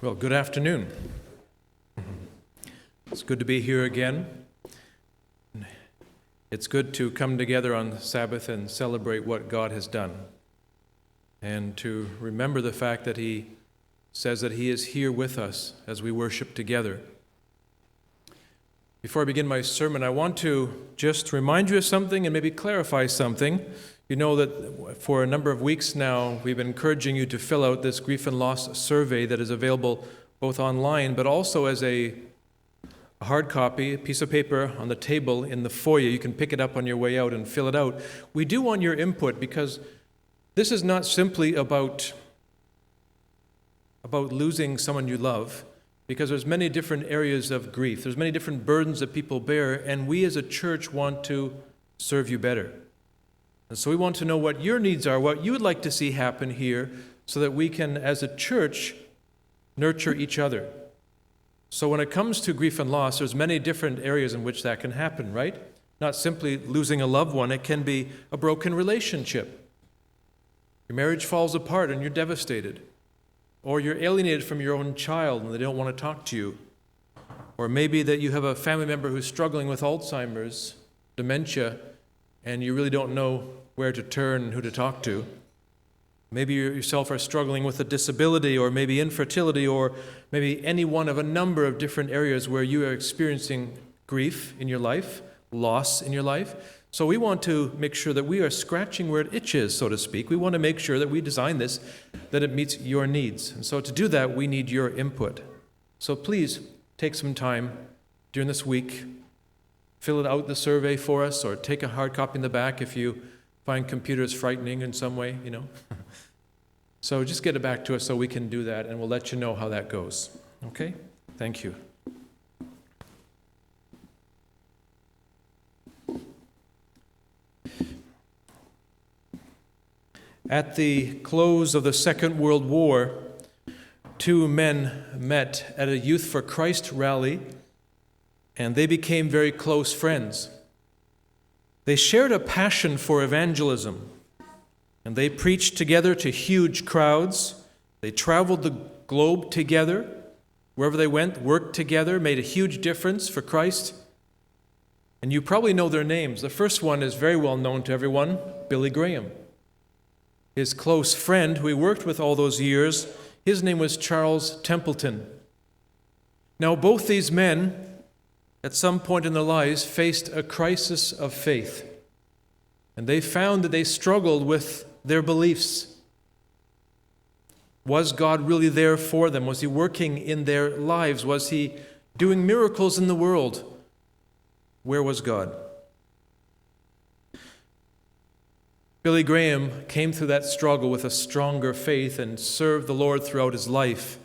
Well, good afternoon. It's good to be here again. It's good to come together on Sabbath and celebrate what God has done, and to remember the fact that He says that He is here with us as we worship together. Before I begin my sermon, I want to just remind you of something and maybe clarify something. You know that for a number of weeks now, we've been encouraging you to fill out this grief and loss survey that is available both online, but also as a hard copy, a piece of paper on the table in the foyer. You can pick it up on your way out and fill it out. We do want your input because this is not simply about losing someone you love, because there's many different areas of grief. There's many different burdens that people bear, and we as a church want to serve you better. And so we want to know what your needs are, what you would like to see happen here, so that we can, as a church, nurture each other. So when it comes to grief and loss, there's many different areas in which that can happen, right? Not simply losing a loved one. It can be a broken relationship. Your marriage falls apart and you're devastated. Or you're alienated from your own child and they don't want to talk to you. Or maybe that you have a family member who's struggling with Alzheimer's, dementia, and you really don't know where to turn and who to talk to. Maybe you yourself are struggling with a disability, or maybe infertility, or maybe any one of a number of different areas where you are experiencing grief in your life, loss in your life. So we want to make sure that we are scratching where it itches, so to speak. We want to make sure that we design this, that it meets your needs. And so to do that, we need your input. So please take some time during this week, fill it out, the survey for us, or take a hard copy in the back if you find computers frightening in some way, So just get it back to us so we can do that, and we'll let you know how that goes. Okay? Thank you. At the close of the Second World War, two men met at a Youth for Christ rally, and they became very close friends. They shared a passion for evangelism, and they preached together to huge crowds. They traveled the globe together. Wherever they went, worked together, made a huge difference for Christ. And you probably know their names. The first one is very well known to everyone, Billy Graham. His close friend, who he worked with all those years, his name was Charles Templeton. Now, both these men, at some point in their lives, faced a crisis of faith. And they found that they struggled with their beliefs. Was God really there for them? Was He working in their lives? Was He doing miracles in the world? Where was God? Billy Graham came through that struggle with a stronger faith and served the Lord throughout his life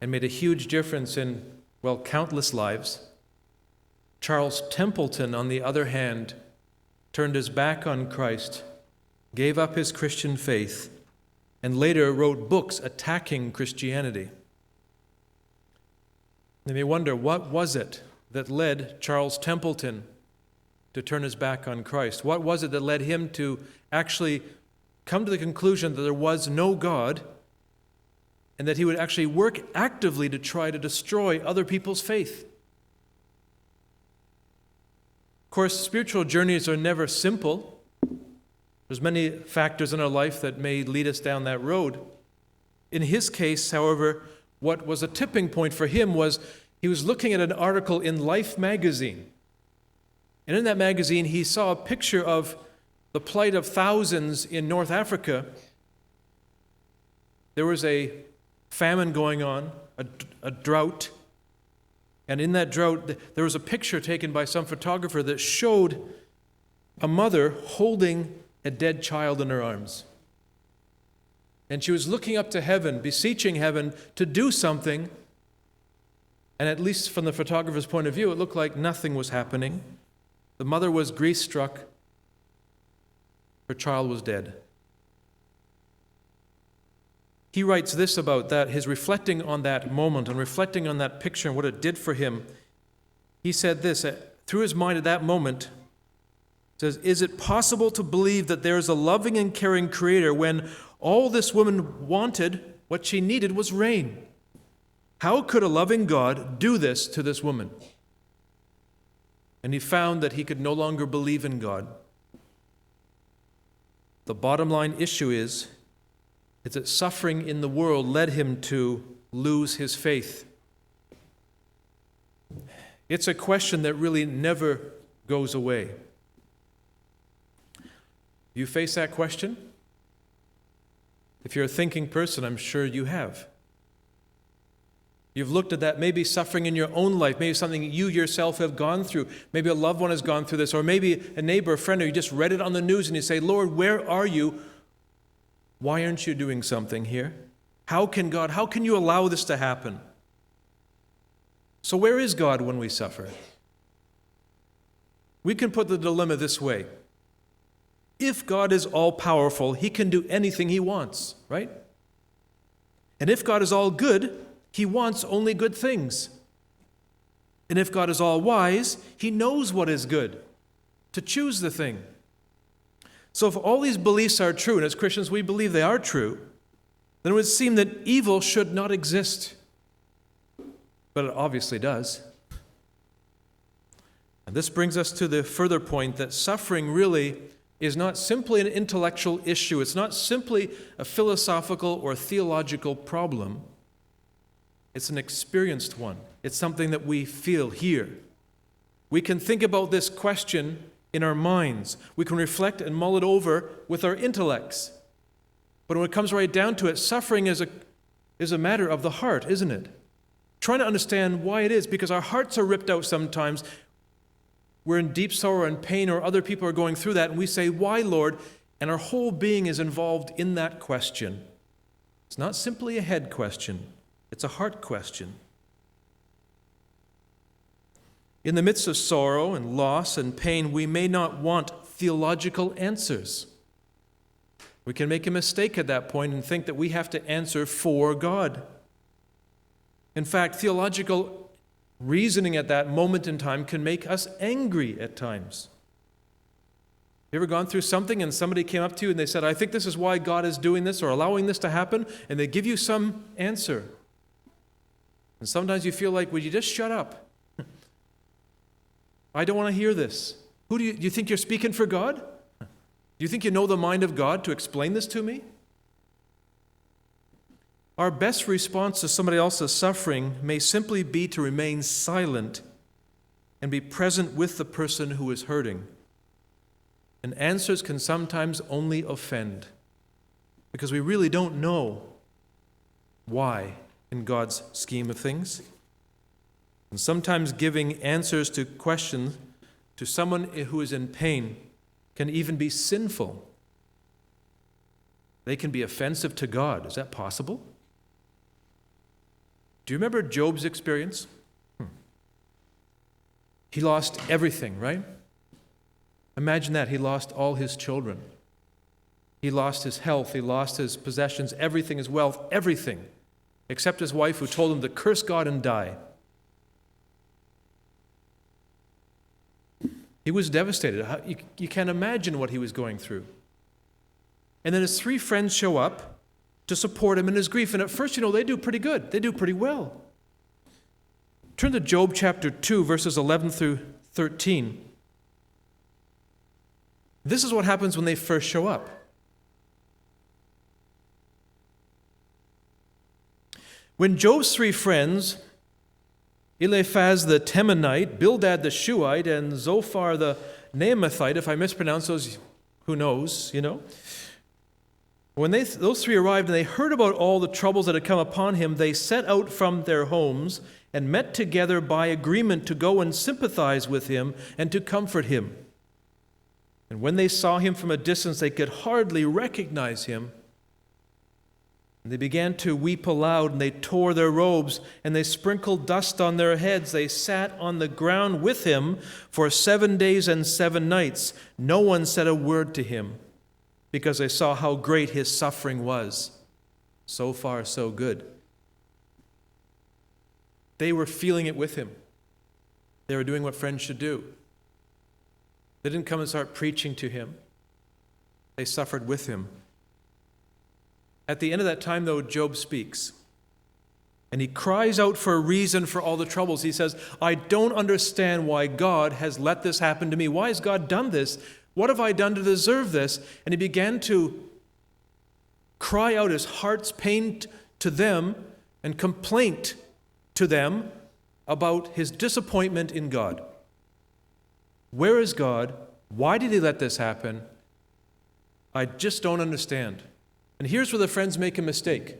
and made a huge difference in, countless lives. Charles Templeton, on the other hand, turned his back on Christ, gave up his Christian faith, and later wrote books attacking Christianity. You may wonder, what was it that led Charles Templeton to turn his back on Christ? What was it that led him to actually come to the conclusion that there was no God, and that he would actually work actively to try to destroy other people's faith? Of course, spiritual journeys are never simple. There's many factors in our life that may lead us down that road. In his case, however, what was a tipping point for him was he was looking at an article in Life magazine. And in that magazine, he saw a picture of the plight of thousands in North Africa. There was a famine going on, a drought. And in that drought, there was a picture taken by some photographer that showed a mother holding a dead child in her arms. And she was looking up to heaven, beseeching heaven to do something. And at least from the photographer's point of view, it looked like nothing was happening. The mother was grief-struck. Her child was dead. He writes this about that, his reflecting on that moment and reflecting on that picture and what it did for him. He said this, through his mind at that moment, says, "Is it possible to believe that there is a loving and caring Creator when all this woman wanted, what she needed was rain? How could a loving God do this to this woman? And he found that he could no longer believe in God. The bottom line issue is that suffering in the world led him to lose his faith. It's a question that really never goes away. You face that question? If you're a thinking person, I'm sure you have. You've looked at that, maybe suffering in your own life, maybe something you yourself have gone through. Maybe a loved one has gone through this, or maybe a neighbor, a friend, or you just read it on the news and you say, Lord, where are you? Why aren't you doing something here? How can you allow this to happen? So where is God when we suffer? We can put the dilemma this way. If God is all-powerful, he can do anything he wants, right? And if God is all good, he wants only good things. And if God is all wise, he knows what is good, to choose the thing. So if all these beliefs are true, and as Christians we believe they are true, then it would seem that evil should not exist. But it obviously does. And this brings us to the further point that suffering really is not simply an intellectual issue. It's not simply a philosophical or theological problem. It's an experienced one. It's something that we feel here. We can think about this question in our minds. We can reflect and mull it over with our intellects. But when it comes right down to it, suffering is a matter of the heart, isn't it? Trying to understand why it is, because our hearts are ripped out sometimes. We're in deep sorrow and pain, or other people are going through that, and we say, why, Lord? And our whole being is involved in that question. It's not simply a head question. It's a heart question. In the midst of sorrow and loss and pain, we may not want theological answers. We can make a mistake at that point and think that we have to answer for God. In fact, theological reasoning at that moment in time can make us angry at times. You ever gone through something and somebody came up to you and they said, I think this is why God is doing this or allowing this to happen, and they give you some answer. And sometimes you feel like, would you just shut up? I don't want to hear this. Do you think you're speaking for God? Do you think you know the mind of God to explain this to me? Our best response to somebody else's suffering may simply be to remain silent and be present with the person who is hurting. And answers can sometimes only offend because we really don't know why in God's scheme of things. And sometimes giving answers to questions to someone who is in pain can even be sinful. They can be offensive to God. Is that possible? Do you remember Job's experience? He lost everything, right? Imagine that. He lost all his children. He lost his health. He lost his possessions, everything, his wealth, everything, except his wife who told him to curse God and die. He was devastated. You can't imagine what he was going through. And then his three friends show up to support him in his grief. And at first, they do pretty good. They do pretty well. Turn to Job chapter 2, verses 11 through 13. This is what happens when they first show up. When Job's three friends, Eliphaz the Temanite, Bildad the Shuhite, and Zophar the Naamathite, if I mispronounce those, who knows, When those three arrived and they heard about all the troubles that had come upon him, they set out from their homes and met together by agreement to go and sympathize with him and to comfort him. And when they saw him from a distance, they could hardly recognize him. And they began to weep aloud, and they tore their robes, and they sprinkled dust on their heads. They sat on the ground with him for 7 days and 7 nights. No one said a word to him, because they saw how great his suffering was. So far, so good. They were feeling it with him. They were doing what friends should do. They didn't come and start preaching to him. They suffered with him. At the end of that time, though, Job speaks. And he cries out for a reason for all the troubles. He says, I don't understand why God has let this happen to me. Why has God done this? What have I done to deserve this? And he began to cry out his heart's pain to them and complaint to them about his disappointment in God. Where is God? Why did he let this happen? I just don't understand. And here's where the friends make a mistake.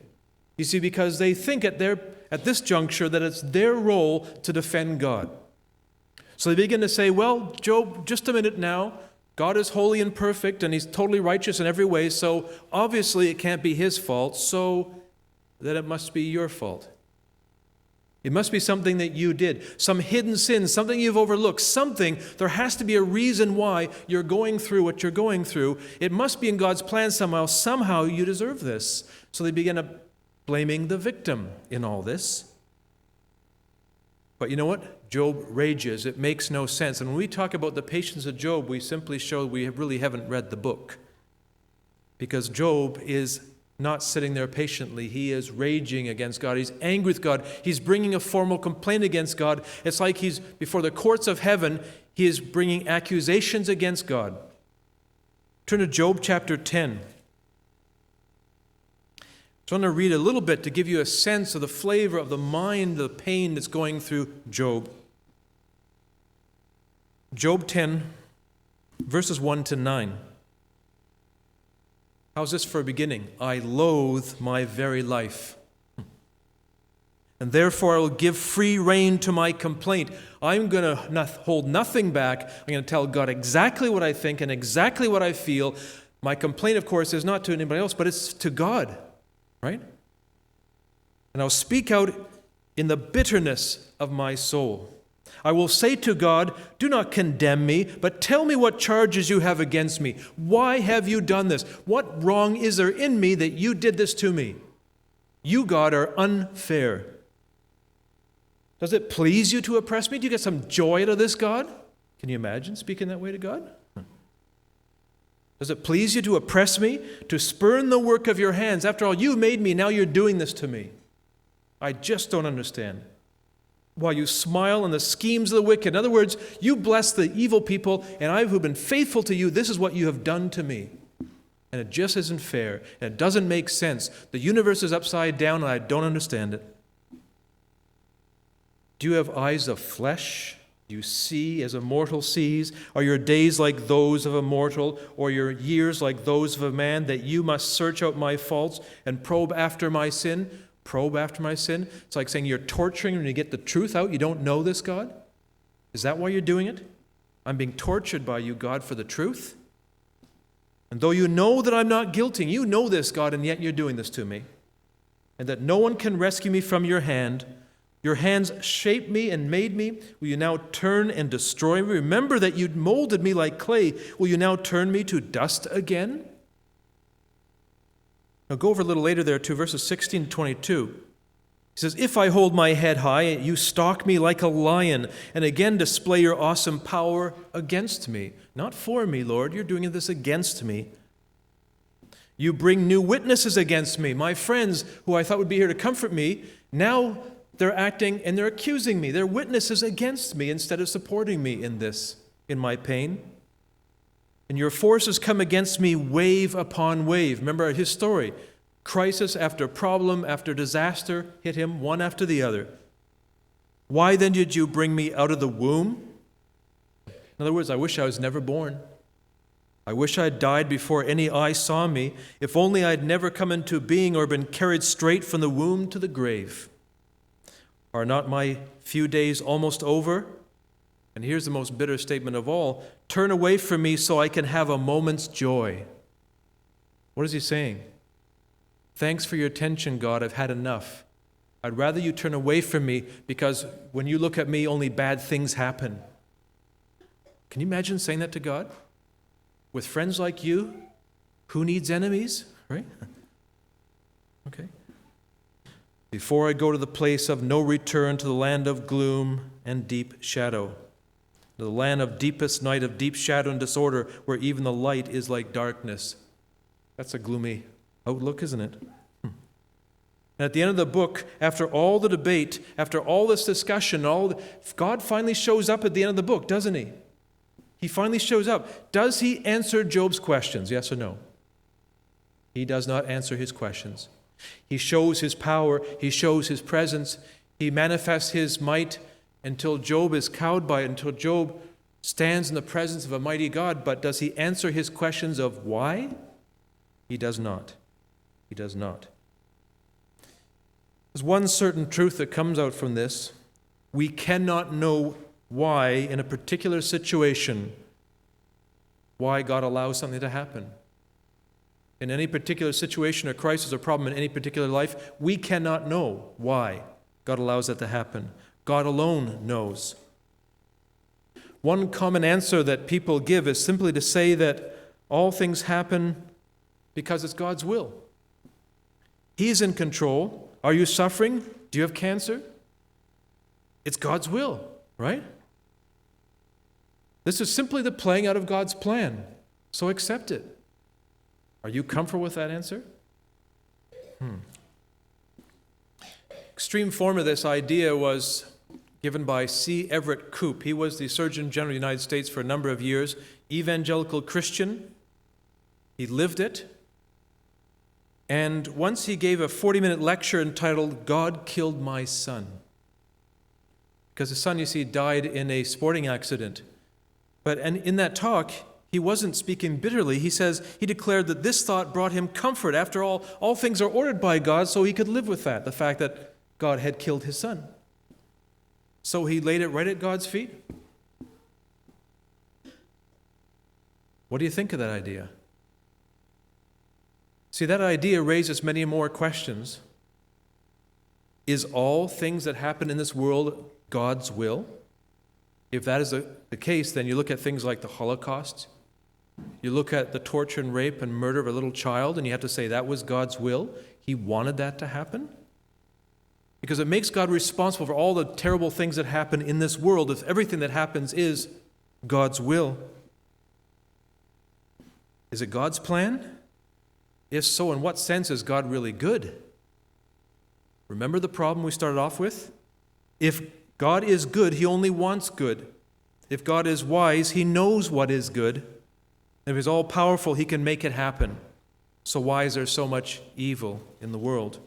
You see, because they think at this juncture that it's their role to defend God. So they begin to say, well, Job, just a minute now. God is holy and perfect, and he's totally righteous in every way, so obviously it can't be his fault, so that it must be your fault. It must be something that you did, some hidden sin, something you've overlooked, something. There has to be a reason why you're going through what you're going through. It must be in God's plan somehow. Somehow you deserve this. So they begin blaming the victim in all this. But you know what? Job rages. It makes no sense. And when we talk about the patience of Job, we simply show we really haven't read the book. Because Job is not sitting there patiently. He is raging against God. He's angry with God. He's bringing a formal complaint against God. It's like he's before the courts of heaven. He is bringing accusations against God. Turn to Job chapter 10. So I'm going to read a little bit to give you a sense of the flavor of the mind, the pain that's going through Job. Job 10, verses 1 to 9. How's this for a beginning? I loathe my very life. And therefore I will give free rein to my complaint. I'm going to hold nothing back. I'm going to tell God exactly what I think and exactly what I feel. My complaint, of course, is not to anybody else, but it's to God. Right? And I'll speak out in the bitterness of my soul. I will say to God, do not condemn me, but tell me what charges you have against me. Why have you done this? What wrong is there in me that you did this to me? You, God, are unfair. Does it please you to oppress me? Do you get some joy out of this, God? Can you imagine speaking that way to God? Does it please you to oppress me, to spurn the work of your hands? After all, you made me, now you're doing this to me. I just don't understand. While you smile on the schemes of the wicked. In other words, you bless the evil people, and I who've been faithful to you, this is what you have done to me. And it just isn't fair, and it doesn't make sense. The universe is upside down, and I don't understand it. Do you have eyes of flesh? You see as a mortal sees? Are your days like those of a mortal, or your years like those of a man, that you must search out my faults and probe after my sin? Probe after my sin? It's like saying you're torturing when you get the truth out. You don't know this, God? Is that why you're doing it? I'm being tortured by you, God, for the truth? And though you know that I'm not guilty, you know this, God, and yet you're doing this to me, and that no one can rescue me from your hand. Your hands shaped me and made me. Will you now turn and destroy me? Remember that you molded me like clay. Will you now turn me to dust again? Now go over a little later there to verses 16 to 22. He says, if I hold my head high, you stalk me like a lion, and again display your awesome power against me. Not for me, Lord. You're doing this against me. You bring new witnesses against me. My friends, who I thought would be here to comfort me, now they're acting and they're accusing me. They're witnesses against me instead of supporting me in this, in my pain. And your forces come against me wave upon wave. Remember his story. Crisis after problem after disaster hit him one after the other. Why then did you bring me out of the womb? In other words, I wish I was never born. I wish I had died before any eye saw me. If only I'd never come into being or been carried straight from the womb to the grave. Are not my few days almost over? And here's the most bitter statement of all. Turn away from me so I can have a moment's joy. What is he saying? Thanks for your attention, God. I've had enough. I'd rather you turn away from me because when you look at me, only bad things happen. Can you imagine saying that to God? With friends like you, who needs enemies, right? Okay. Before I go to the place of no return, to the land of gloom and deep shadow, to the land of deepest night, of deep shadow and disorder, where even the light is like darkness. That's a gloomy outlook, isn't it? And at the end of the book, after all the debate, after all this discussion, God finally shows up at the end of the book, doesn't he? He finally shows up. Does he answer Job's questions? Yes or no? He does not answer his questions. He shows his power. He shows his presence. He manifests his might until Job is cowed by it, until Job stands in the presence of a mighty God. But does he answer his questions of why? He does not. He does not. There's one certain truth that comes out from this. We cannot know why, in a particular situation, why God allows something to happen. In any particular situation or crisis or problem in any particular life, we cannot know why God allows that to happen. God alone knows. One common answer that people give is simply to say that all things happen because it's God's will. He's in control. Are you suffering? Do you have cancer? It's God's will, right? This is simply the playing out of God's plan. So accept it. Are you comfortable with that answer? Extreme form of this idea was given by C. Everett Koop. He was the Surgeon General of the United States for a number of years, evangelical Christian. He lived it. And once he gave a 40-minute lecture entitled, "God Killed My Son." Because his son, you see, died in a sporting accident. But in that talk, he wasn't speaking bitterly. He says, he declared that this thought brought him comfort. After all things are ordered by God, so he could live with that, the fact that God had killed his son. So he laid it right at God's feet. What do you think of that idea? See, that idea raises many more questions. Is all things that happen in this world God's will? If that is the case, then you look at things like the Holocaust. You look at the torture and rape and murder of a little child, and you have to say that was God's will. He wanted that to happen. Because it makes God responsible for all the terrible things that happen in this world if everything that happens is God's will. Is it God's plan? If so, in what sense is God really good? Remember the problem we started off with? If God is good, he only wants good. If God is wise, he knows what is good. If he's all-powerful, he can make it happen. So why is there so much evil in the world?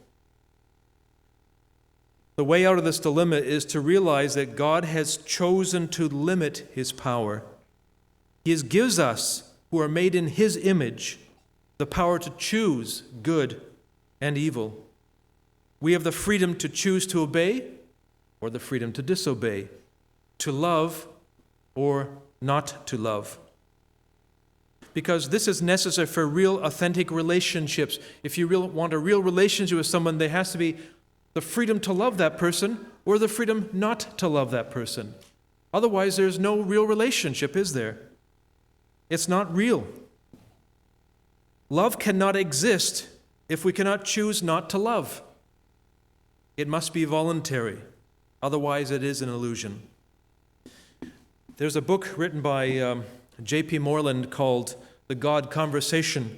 The way out of this dilemma is to realize that God has chosen to limit his power. He gives us, who are made in his image, the power to choose good and evil. We have the freedom to choose to obey or the freedom to disobey, to love or not to love. Because this is necessary for real, authentic relationships. If you want a real relationship with someone, there has to be the freedom to love that person or the freedom not to love that person. Otherwise, there's no real relationship, is there? It's not real. Love cannot exist if we cannot choose not to love. It must be voluntary. Otherwise, it is an illusion. There's a book written by J.P. Moreland called The God Conversation.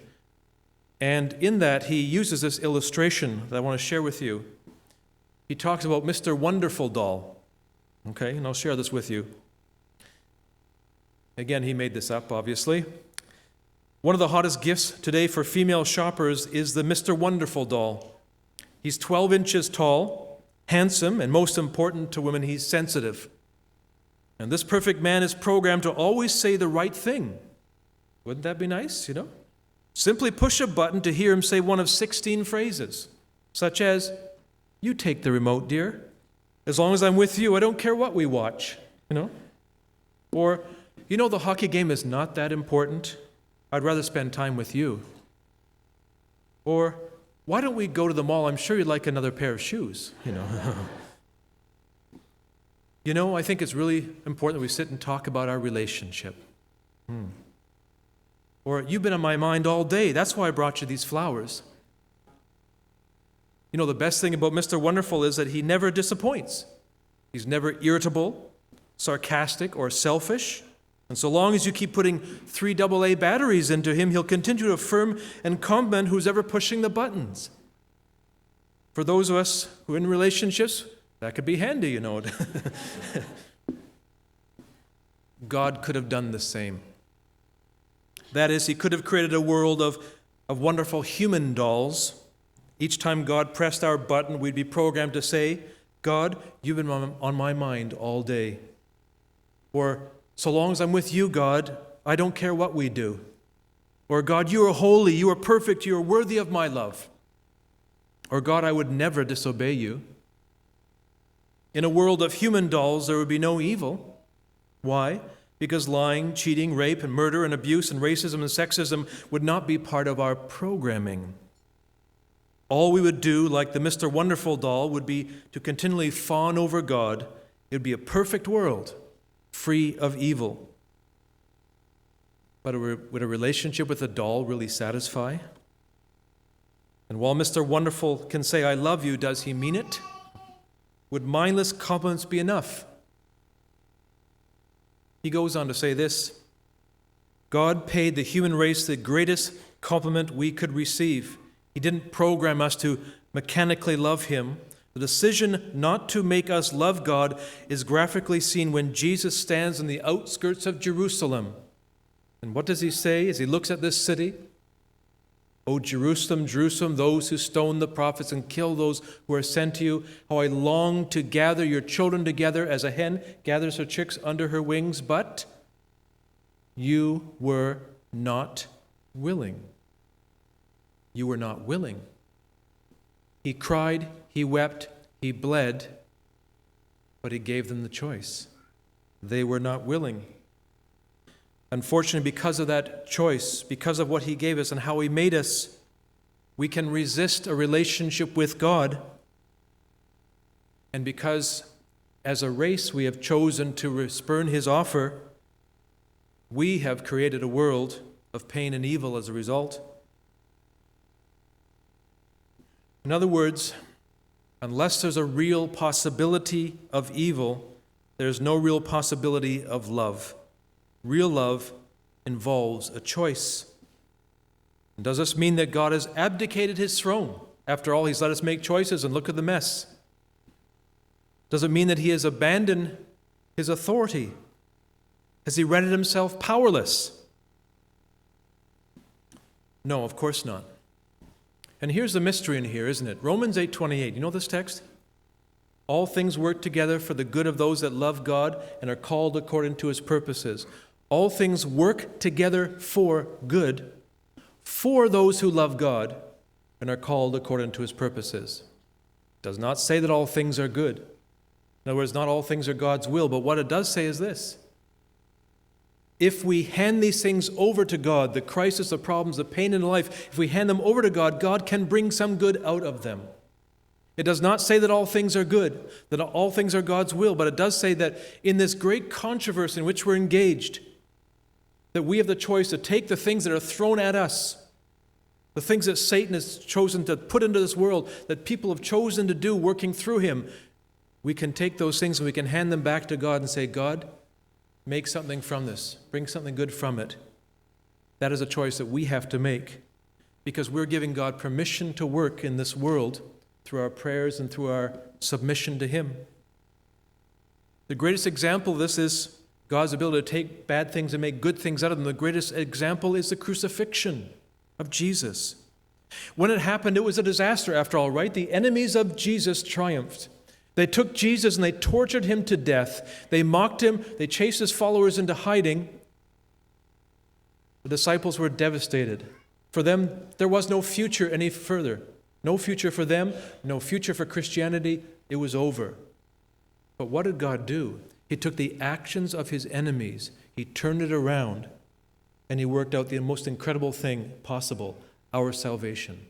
And in that, he uses this illustration that I want to share with you. He talks about Mr. Wonderful Doll. Okay, and I'll share this with you. Again, he made this up, obviously. One of the hottest gifts today for female shoppers is the Mr. Wonderful doll. He's 12 inches tall, handsome, and most important to women, he's sensitive. And this perfect man is programmed to always say the right thing. Wouldn't that be nice, you know? Simply push a button to hear him say one of 16 phrases, such as, "You take the remote, dear. As long as I'm with you, I don't care what we watch," you know? Or, "You know, the hockey game is not that important. I'd rather spend time with you." Or, "Why don't we go to the mall? I'm sure you'd like another pair of shoes," you know? "You know, I think it's really important that we sit and talk about our relationship." Or, "You've been on my mind all day. That's why I brought you these flowers." You know, the best thing about Mr. Wonderful is that he never disappoints. He's never irritable, sarcastic, or selfish. And so long as you keep putting 3 AA batteries into him, he'll continue to affirm and compliment who's ever pushing the buttons. For those of us who are in relationships, that could be handy, you know. God could have done the same. That is, he could have created a world of wonderful human dolls. Each time God pressed our button, we'd be programmed to say, God, you've been on my mind all day. Or, so long as I'm with you, God, I don't care what we do. Or, God, you are holy, you are perfect, you are worthy of my love. Or, God, I would never disobey you. In a world of human dolls, there would be no evil. Why? Because lying, cheating, rape, and murder, and abuse, and racism, and sexism would not be part of our programming. All we would do, like the Mr. Wonderful doll, would be to continually fawn over God. It would be a perfect world, free of evil. But would a relationship with a doll really satisfy? And while Mr. Wonderful can say, I love you, does he mean it? Would mindless compliments be enough? He goes on to say this, God paid the human race the greatest compliment we could receive. He didn't program us to mechanically love him. The decision not to make us love God is graphically seen when Jesus stands on the outskirts of Jerusalem. And what does he say as he looks at this city? O Jerusalem, Jerusalem, those who stone the prophets and kill those who are sent to you, how I long to gather your children together as a hen gathers her chicks under her wings, but you were not willing. You were not willing. He cried, he wept, he bled, but he gave them the choice. They were not willing. Unfortunately, because of that choice, because of what he gave us and how he made us, we can resist a relationship with God. And because as a race we have chosen to spurn his offer, we have created a world of pain and evil as a result. In other words, unless there's a real possibility of evil, there's no real possibility of love. Real love involves a choice. Does this mean that God has abdicated his throne? After all, he's let us make choices, and look at the mess. Does it mean that he has abandoned his authority? Has he rendered himself powerless? No, of course not. And here's the mystery in here, isn't it? Romans 8:28. You know this text? All things work together for the good of those that love God and are called according to his purposes. All things work together for good for those who love God and are called according to his purposes. It does not say that all things are good. In other words, not all things are God's will, but what it does say is this. If we hand these things over to God, the crisis, the problems, the pain in life, if we hand them over to God, God can bring some good out of them. It does not say that all things are good, that all things are God's will, but it does say that in this great controversy in which we're engaged, that we have the choice to take the things that are thrown at us, the things that Satan has chosen to put into this world, that people have chosen to do working through him. We can take those things and we can hand them back to God and say, God, make something from this. Bring something good from it. That is a choice that we have to make because we're giving God permission to work in this world through our prayers and through our submission to him. The greatest example of this is God's ability to take bad things and make good things out of them. The greatest example is the crucifixion of Jesus. When it happened, it was a disaster after all, right? The enemies of Jesus triumphed. They took Jesus and they tortured him to death. They mocked him. They chased his followers into hiding. The disciples were devastated. For them, there was no future any further. No future for them, no future for Christianity. It was over. But what did God do? He took the actions of his enemies, he turned it around, and he worked out the most incredible thing possible, our salvation.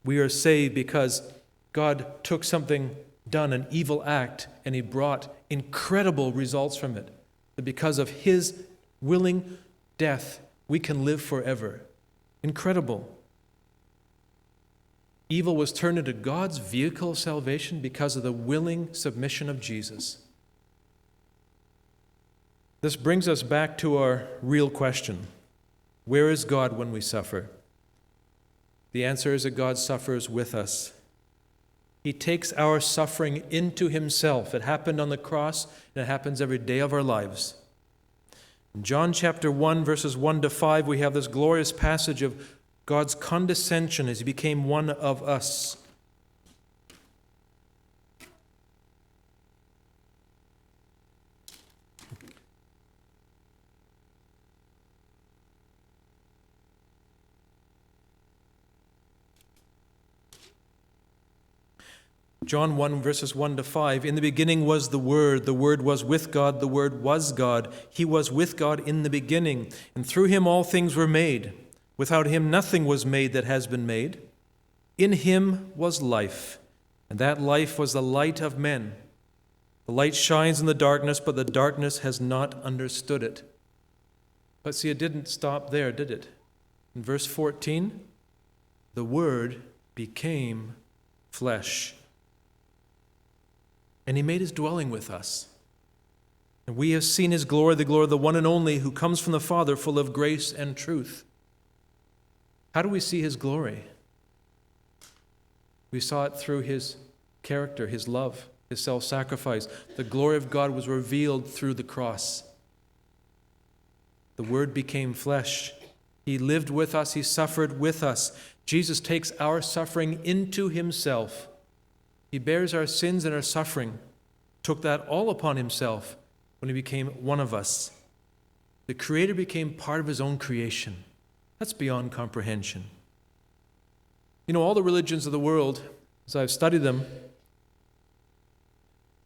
We are saved because God took something done, an evil act, and he brought incredible results from it. That because of his willing death, we can live forever. Incredible. Evil was turned into God's vehicle of salvation because of the willing submission of Jesus. This brings us back to our real question. Where is God when we suffer? The answer is that God suffers with us. He takes our suffering into himself. It happened on the cross, and it happens every day of our lives. In John chapter 1, verses 1 to 5, we have this glorious passage of God's condescension as he became one of us. John 1, verses 1 to 5, in the beginning was the Word was with God, the Word was God. He was with God in the beginning, and through him all things were made. Without him nothing was made that has been made. In him was life, and that life was the light of men. The light shines in the darkness, but the darkness has not understood it. But see, it didn't stop there, did it? In verse 14, the Word became flesh. And he made his dwelling with us. And we have seen his glory, the glory of the one and only who comes from the Father, full of grace and truth. How do we see his glory? We saw it through his character, his love, his self-sacrifice. The glory of God was revealed through the cross. The Word became flesh. He lived with us. He suffered with us. Jesus takes our suffering into himself. He bears our sins and our suffering, took that all upon himself when he became one of us. The Creator became part of his own creation. That's beyond comprehension. You know, all the religions of the world, as I've studied them,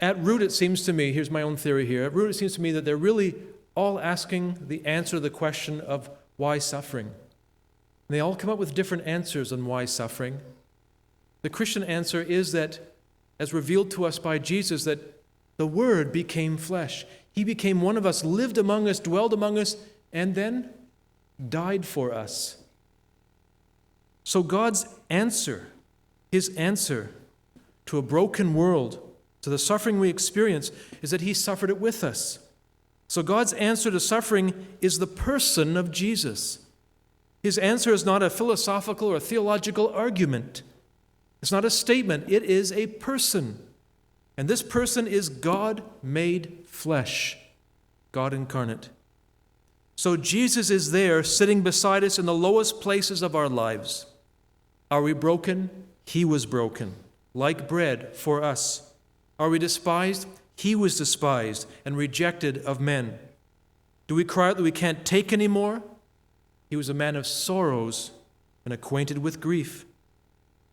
at root it seems to me, here's my own theory here, at root it seems to me that they're really all asking the answer to the question of why suffering. And they all come up with different answers on why suffering. The Christian answer is that, as revealed to us by Jesus, that the Word became flesh. He became one of us, lived among us, dwelled among us, and then died for us. So God's answer, his answer to a broken world, to the suffering we experience, is that he suffered it with us. So God's answer to suffering is the person of Jesus. His answer is not a philosophical or theological argument. It's not a statement, it is a person. And this person is God made flesh, God incarnate. So Jesus is there sitting beside us in the lowest places of our lives. Are we broken? He was broken, like bread for us. Are we despised? He was despised and rejected of men. Do we cry out that we can't take anymore? He was a man of sorrows and acquainted with grief.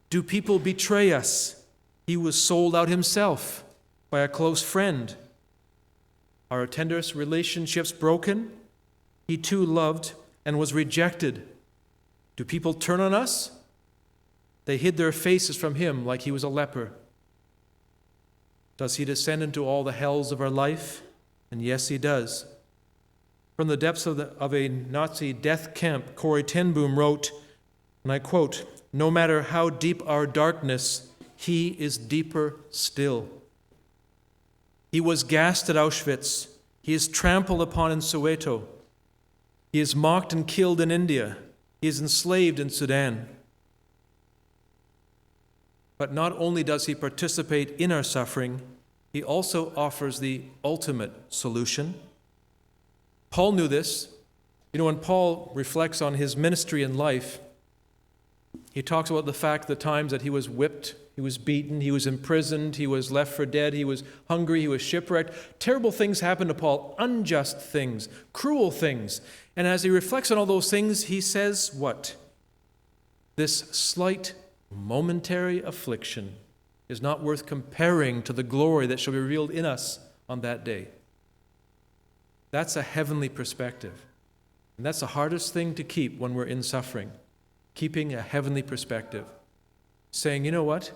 Do people betray us? He was sold out himself by a close friend. Are our tenderest relationships broken? He too loved and was rejected. Do people turn on us? They hid their faces from him like he was a leper. Does he descend into all the hells of our life? And yes, he does. From the depths of a Nazi death camp, Corrie ten Boom wrote, and I quote, "No matter how deep our darkness, he is deeper still. He was gassed at Auschwitz. He is trampled upon in Soweto. He is mocked and killed in India. He is enslaved in Sudan. But not only does he participate in our suffering, he also offers the ultimate solution. Paul knew this. You know, when Paul reflects on his ministry and life, he talks about the fact, the times that he was whipped, he was beaten, he was imprisoned, he was left for dead, he was hungry, he was shipwrecked. Terrible things happened to Paul, unjust things, cruel things. And as he reflects on all those things, he says what? This slight, momentary affliction is not worth comparing to the glory that shall be revealed in us on that day. That's a heavenly perspective. And that's the hardest thing to keep when we're in suffering. Keeping a heavenly perspective. Saying, you know what?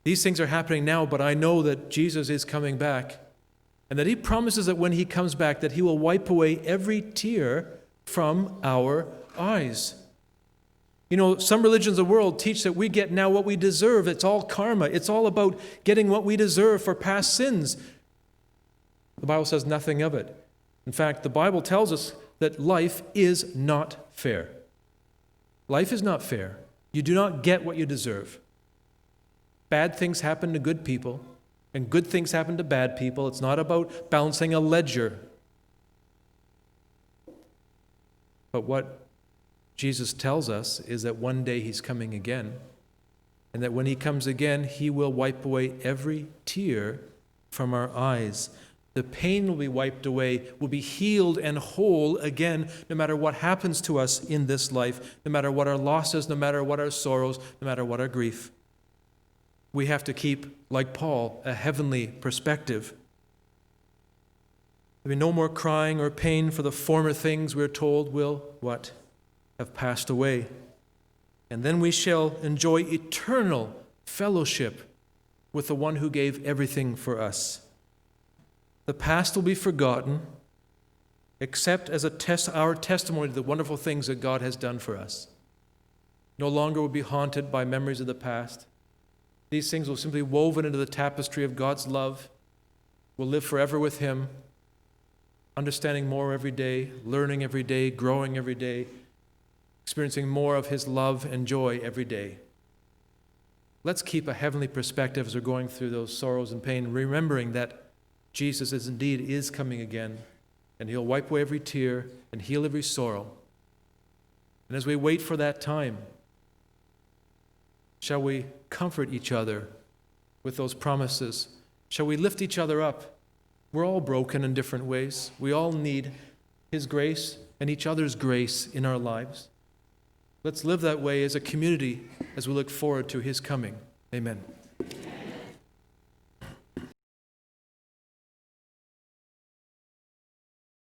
These things are happening now, but I know that Jesus is coming back. And that he promises that when he comes back, that he will wipe away every tear from our eyes. You know, some religions of the world teach that we get now what we deserve. It's all karma. It's all about getting what we deserve for past sins. The Bible says nothing of it. In fact, the Bible tells us that life is not fair. Life is not fair. You do not get what you deserve. Bad things happen to good people, and good things happen to bad people. It's not about balancing a ledger. But what Jesus tells us is that one day he's coming again, and that when he comes again, he will wipe away every tear from our eyes. The pain will be wiped away, will be healed and whole again, no matter what happens to us in this life, no matter what our losses, no matter what our sorrows, no matter what our grief. We have to keep, like Paul, a heavenly perspective. There'll be no more crying or pain, for the former things, we're told, will, what? Have passed away. And then we shall enjoy eternal fellowship with the one who gave everything for us. The past will be forgotten, except as our testimony to the wonderful things that God has done for us. No longer will be haunted by memories of the past. These things will simply be woven into the tapestry of God's love. We'll live forever with him, understanding more every day, learning every day, growing every day, experiencing more of his love and joy every day. Let's keep a heavenly perspective as we're going through those sorrows and pain, remembering that Jesus is coming again, and he'll wipe away every tear and heal every sorrow. And as we wait for that time, shall we comfort each other with those promises? Shall we lift each other up? We're all broken in different ways. We all need his grace and each other's grace in our lives. Let's live that way as a community as we look forward to his coming. Amen.